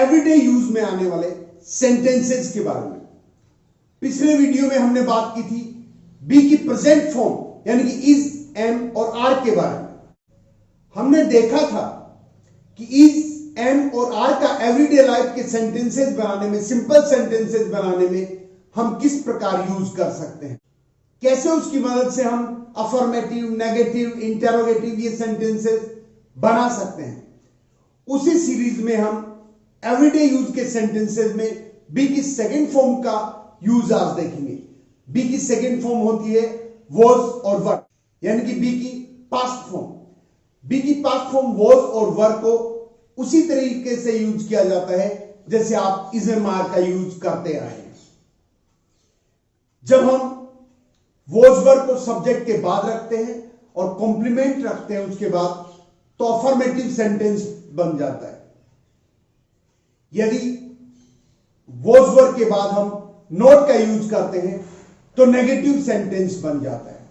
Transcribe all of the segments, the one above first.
Everyday use में आने वाले सेंटेंसेस के बारे में। पिछले वीडियो में हमने बात की थी बी की प्रेजेंट फॉर्म यानी कि इज, एम और आर के बारे में। हमने देखा था कि इज, एम और आर का एवरीडे लाइफ के सेंटेंसेस बनाने में, सिंपल सेंटेंसेस बनाने में हम किस प्रकार यूज कर सकते हैं, कैसे उसकी मदद से हम अफर्मेटिव, नेगेटिव, इंटेरोगेटिव ये सेंटेंसेस बना सकते हैं। उसी सीरीज में हम एवरीडे यूज के सेंटेंसेस में बी की सेकंड फॉर्म का यूज आज देखेंगे। बी की सेकंड फॉर्म होती है वॉज और वर, यानी कि बी की पास्ट फॉर्म। बी की पास्ट फॉर्म वॉज और वर को उसी तरीके से यूज किया जाता है जैसे आप इज एम आर का यूज करते आए हैं। जब हम वॉज वर को सब्जेक्ट के बाद रखते हैं और कॉम्प्लीमेंट रखते हैं उसके बाद, तो अफर्मेटिव सेंटेंस बन जाता है। यदि वॉज वर के बाद हम नॉट का यूज करते हैं तो नेगेटिव सेंटेंस बन जाता है।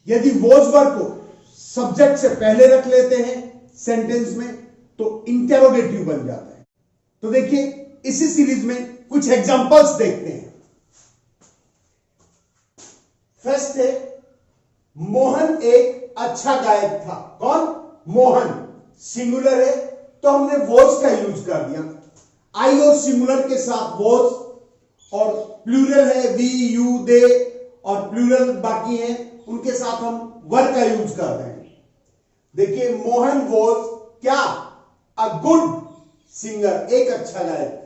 यदि वॉज वर को सब्जेक्ट से पहले रख लेते हैं सेंटेंस में तो इंटेरोगेटिव बन जाता है। तो देखिए इसी सीरीज में कुछ एग्जांपल्स देखते हैं। फर्स्ट है मोहन एक अच्छा गायक था। कौन? मोहन। सिंगुलर है तो हमने वॉज का यूज कर दिया। आई और सिंगुलर के साथ वॉज, और प्लूरल है वी, यू, दे और प्लूरल बाकी हैं, उनके साथ हम वर का यूज कर रहे हैं। देखिए मोहन वॉज क्या? अ गुड सिंगर, एक अच्छा गायक।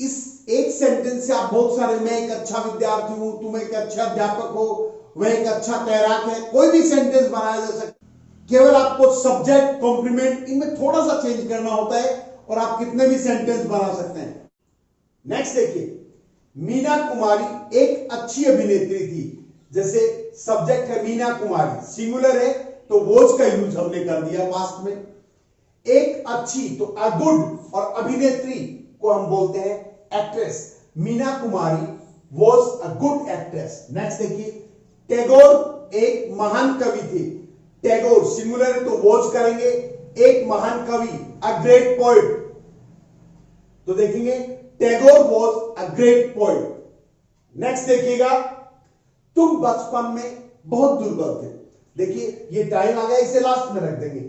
इस एक सेंटेंस से आप बहुत सारे, मैं एक अच्छा विद्यार्थी हूं, तुम एक अच्छा अध्यापक हो, वह एक अच्छा तैराक है, कोई भी सेंटेंस बनाया जा सकता है। केवल आपको सब्जेक्ट, कॉम्प्लीमेंट इनमें थोड़ा सा चेंज करना होता है और आप कितने भी सेंटेंस बना सकते हैं। नेक्स्ट देखिए, मीना कुमारी एक अच्छी अभिनेत्री थी। जैसे सब्जेक्ट है मीना कुमारी, सिंगुलर है तो वॉज का यूज हमने कर दिया पास्ट में। एक अच्छी तो अ गुड, और अभिनेत्री को हम बोलते हैं actress. Meena Kumari was a good actress. Next देखिए, टैगोर एक महान कवि थे। टैगोर सिंगुलर है तो वॉज करेंगे, एक महान कवि, अ ग्रेट पोएट। तो देखेंगे Tagore was a great poet. Next देखिएगा, तुम बचपन में बहुत दुर्बल थे। देखिए ये टाइम आ गया, इसे लास्ट में रख देंगे।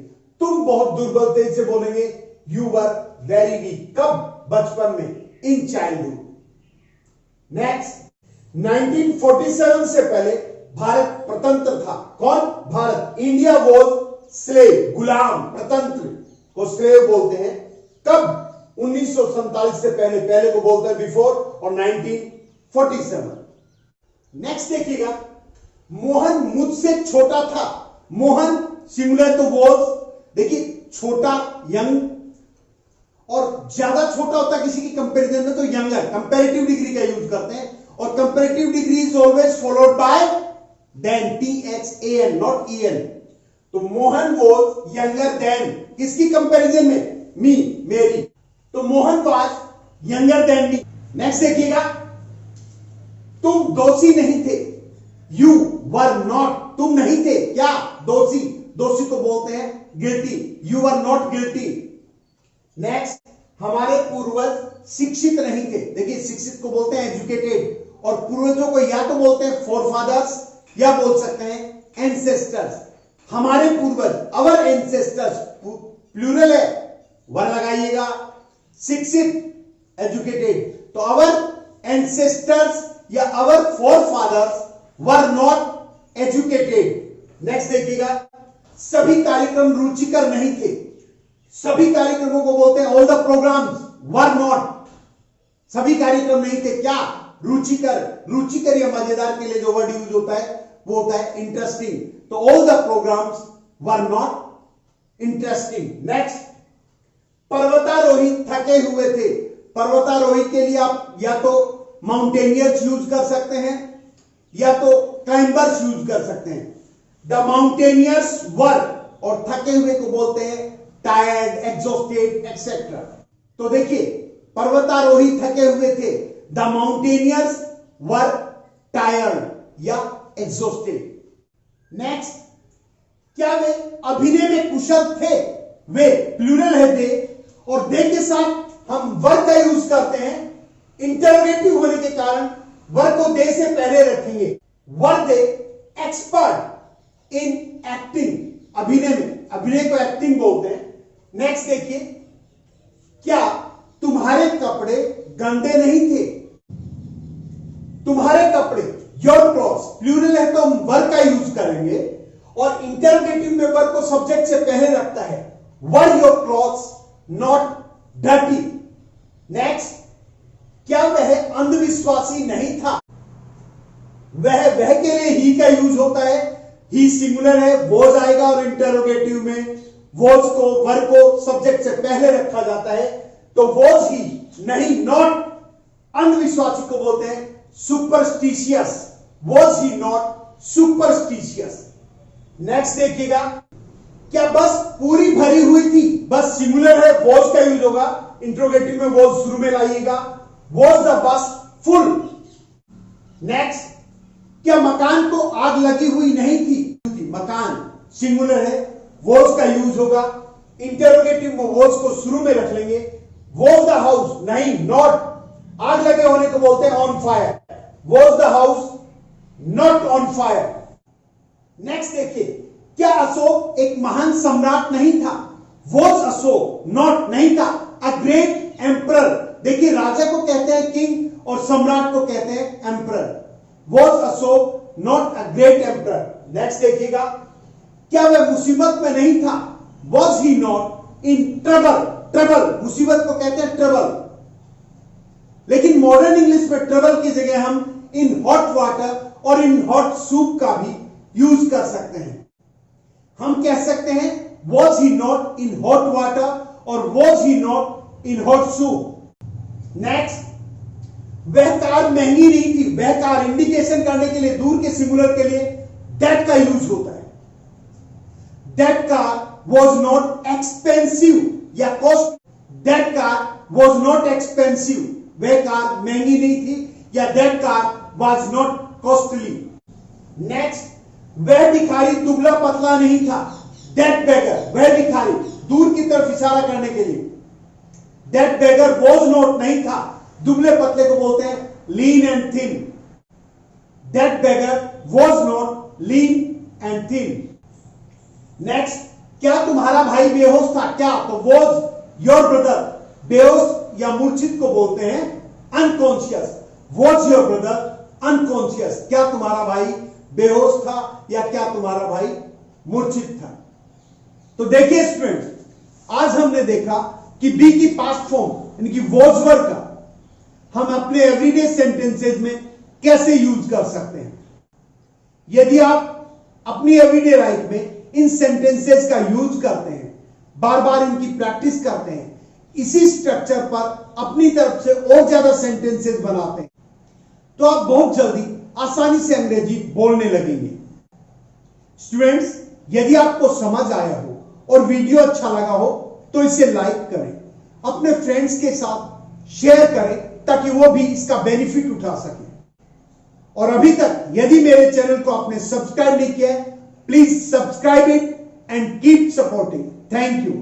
तुम बहुत दुर्बल थे, इसे बोलेंगे यू वर वेरी वीक। कब? बचपन में, इन चाइल्डहुड। नेक्स्ट, 1947 से पहले भारत प्रतंत्र था। कौन? भारत। इंडिया वॉज स्लेव, गुलाम। प्रतंत्र को स्लेव बोलते हैं। कब? 1947 से पहले, पहले को बोलते हैं बिफोर, और 1947। नेक्स्ट देखिएगा, मोहन मुझसे छोटा था। मोहन सिंगुलर तो वॉज। देखिए छोटा, यंग, और ज्यादा छोटा होता है किसी की कंपैरिजन में तो यंगर, कंपैरेटिव डिग्री का यूज करते हैं, और comparative degree is always followed by than, THAN, not EN। तो मोहन वॉज यंगर देन, किसकी कंपैरिजन में? मी, मेरी। तो Mohan was younger than me. Next देखिएगा, तुम दोषी नहीं थे। यू वर नॉट, तुम नहीं थे क्या? दोषी। दोषी को बोलते हैं guilty. You were not guilty. Next, हमारे पूर्वज शिक्षित नहीं थे। देखिए शिक्षित को बोलते हैं एजुकेटेड, और पूर्वजों को या तो बोलते हैं फोरफादर्स या बोल सकते हैं एंसेस्टर्स। हमारे पूर्वज, अवर एंसेस्टर्स, प्लूरल है, वर लगाइएगा। शिक्षित, एजुकेटेड, तो अवर एंसेस्टर्स या अवर forefathers were not educated. Next देखिएगा, सभी कार्यक्रम रुचिकर नहीं थे। सभी कार्यक्रमों को बोलते हैं all the programmes were not. सभी कार्यक्रम नहीं थे क्या? रुचिकर। रुचिकर या मजेदार के लिए जो वर्ड यूज होता है वो होता है इंटरेस्टिंग। तो all the programmes were not interesting. Next, पर्वतारोही थके हुए थे। पर्वतारोही के लिए आप या तो माउंटेनियर्स यूज कर सकते हैं या तो क्लाइंबर्स यूज कर सकते हैं। द माउंटेनियर्स वर, और थके हुए को बोलते हैं टायर्ड, एग्जॉस्टेड, एक्सेट्रा। तो देखिए पर्वतारोही थके हुए थे, द माउंटेनियर्स वर टायर्ड या एग्जॉस्टेड। नेक्स्ट, क्या वे अभिनय में कुशल थे? वे प्लूरल है दे, और दे के साथ हम वर्ब का यूज करते हैं, इंटरोगेटिव होने के कारण वर्ब को दे से पहले रखेंगे। वर दे एक्सपर्ट इन एक्टिंग, अभिनय में, अभिनय को एक्टिंग बोलते हैं। नेक्स्ट देखिए, क्या तुम्हारे कपड़े गंदे नहीं थे? तुम्हारे कपड़े, योर क्लॉथ्स, प्लूरल है तो हम वर्ब का यूज करेंगे और इंटरोगेटिव में वर्ब को सब्जेक्ट से पहले रखता है। Were your clothes not dirty? Next, क्या वह अंधविश्वासी नहीं था? वह के लिए ही का यूज होता है, ही सिंगुलर है, वॉज आएगा और इंटरोगेटिव में वॉज को, वर्ब को सब्जेक्ट से पहले रखा जाता है। तो वॉज ही नहीं, नॉट, अंधविश्वासी को बोलते हैं superstitious. Was he not superstitious. Next देखिएगा, क्या बस पूरी भरी हुई थी? बस सिंगुलर है, वॉज का यूज होगा, इंट्रोगेटिव में वॉज शुरू में लाइएगा। Was the bus full? Next, क्या मकान को आग लगी हुई नहीं थी? मकान सिंगुलर है, वॉज का यूज होगा, इंटरोगेटिव में वॉज को शुरू में रख लेंगे। Was the house? नहीं, नॉट, आग लगे होने को बोलते हैं on fire. Was the house not on fire? Next देखिए, क्या अशोक एक महान सम्राट नहीं था? वॉज अशोक नॉट, नहीं था, अ ग्रेट एम्परर। देखिए, राजा को कहते हैं किंग और सम्राट को कहते हैं emperor. Was Ashok not a great emperor? Next देखिएगा, क्या वह मुसीबत में नहीं था? Was he not in trouble? Trouble, मुसीबत को कहते हैं ट्रबल, लेकिन मॉडर्न इंग्लिश में ट्रबल की जगह हम इन हॉट वाटर और इन हॉट सूप का भी यूज कर सकते हैं। हम कह सकते हैं was he not in hot water और was he not in hot soup. Next, वह कार महंगी नहीं थी? वह कार इंडिकेशन करने के लिए, दूर के सिंगुलर के लिए दैट का यूज होता है। That car was not expensive या cost, that car was not expensive, वह कार महंगी नहीं थी, या that car was not costly. Next, वह भिखारी दुबला पतला नहीं था? दैट बेगर, वह भिखारी, दूर की तरफ इशारा करने के लिए। दैट बेगर वॉज नॉट, नहीं था, दुबले पतले को बोलते हैं lean and thin. That beggar was not lean and thin. Next, क्या तुम्हारा भाई बेहोश था? क्या, तो वॉज योर ब्रदर, बेहोश या मूर्छित को बोलते हैं unconscious. Was your brother unconscious? क्या तुम्हारा भाई बेहोश था या क्या तुम्हारा भाई मूर्छित था? तो देखिए स्टूडेंट्स, आज हमने देखा कि बी की पास्ट फॉर्म यानी कि वॉज वर्ब का हम अपने एवरीडे सेंटेंसेस में कैसे यूज कर सकते हैं। यदि आप अपनी एवरीडे लाइफ में इन सेंटेंसेस का यूज करते हैं, बार बार इनकी प्रैक्टिस करते हैं, इसी स्ट्रक्चर पर अपनी तरफ से और ज्यादा सेंटेंसेस बनाते हैं, तो आप बहुत जल्दी आसानी से अंग्रेजी बोलने लगेंगे। स्टूडेंट्स, यदि आपको समझ आया हो और वीडियो अच्छा लगा हो तो इसे लाइक करें, अपने फ्रेंड्स के साथ शेयर करें ताकि वो भी इसका बेनिफिट उठा सकें। और अभी तक यदि मेरे चैनल को आपने सब्सक्राइब नहीं किया है, please subscribe it and keep supporting. Thank you.